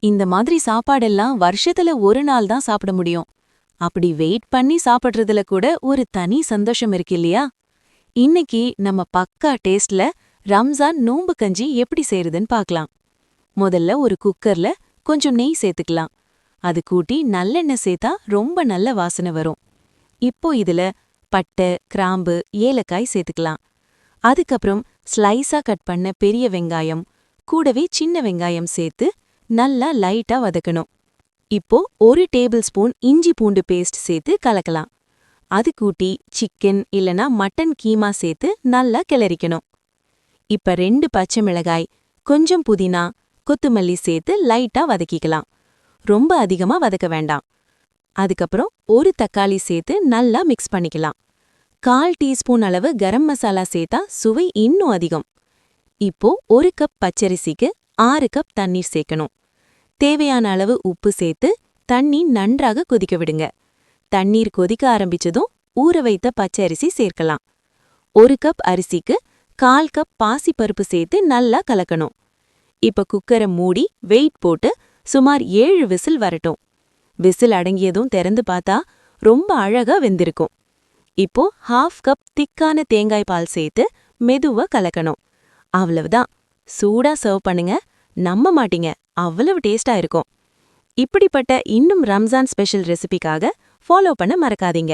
இந்த மாதிரி சாப்பாடெல்லாம் வருஷத்துல ஒரு நாள் தான் சாப்பிட முடியும். அப்படி வெயிட் பண்ணி சாப்பிடுறதுல கூட ஒரு தனி சந்தோஷம் இருக்கு இல்லையா? இன்னைக்கு நம்ம பக்கா டேஸ்ட்ல ரம்ஜான் நோன்பு கஞ்சி எப்படி செய்யறதுன்னு பார்க்கலாம். முதல்ல ஒரு குக்கர்ல கொஞ்சம் நெய் சேர்த்துக்கலாம். அது கூட்டி நல்லெண்ணெய் சேர்த்தா ரொம்ப நல்ல வாசனை வரும். இப்போ இதுல பட்டை, கிராம்பு, ஏலக்காய் சேர்த்துக்கலாம். அதுக்கப்புறம் ஸ்லைஸா கட் பண்ண பெரிய வெங்காயம், கூடவே சின்ன வெங்காயம் சேர்த்து நல்லா லைட்டா வதக்கணும். இப்போ 1 டேபிள் ஸ்பூன் இஞ்சி பூண்டு பேஸ்ட் சேர்த்து கலக்கலாம். அது கூட்டி சிக்கன் இல்லனா மட்டன் கீமா சேர்த்து நல்லா கிளறிக்கணும். இப்ப 2 பச்சை மிளகாய், கொஞ்சம் புதினா, கொத்துமல்லி சேர்த்து லைட்டா வதக்கிக்கலாம். ரொம்ப அதிகமா வதக்க வேண்டாம். அதுக்கப்புறம் 1 தக்காளி சேர்த்து நல்லா மிக்ஸ் பண்ணிக்கலாம். 1/4 டீஸ்பூன் அளவு கரம் மசாலா சேர்த்தா சுவை இன்னும் அதிகம். இப்போ 1 கப் பச்சரிசிக்கு 6 கப் தண்ணீர் சேர்க்கணும். தேவையான அளவு உப்பு சேர்த்து தண்ணி நன்றாக கொதிக்க விடுங்க. தண்ணீர் கொதிக்க ஆரம்பிச்சதும் ஊற வைத்த பச்சை அரிசி சேர்க்கலாம். 1 கப் அரிசிக்கு 1/4 கப் பாசிப்பருப்பு சேர்த்து நல்லா கலக்கணும். இப்ப குக்கரை மூடி வெயிட் போட்டு சுமார் 7 விசில் வரட்டும். விசில் அடங்கியதும் திறந்து பார்த்தா ரொம்ப அழகா வெந்திருக்கும். இப்போ 1/2 கப் திக்கான தேங்காய் பால் சேர்த்து மெதுவா கலக்கணும். அவ்வளவுதான். சூடா சர்வ் பண்ணுங்க. நம்ப மாட்டீங்க, அவ்வளவு டேஸ்டா இருக்கும். இப்படிப்பட்ட இன்னும் ரம்ஜான் ஸ்பெஷல் ரெசிபிக்காக ஃபாலோ பண்ண மறக்காதீங்க.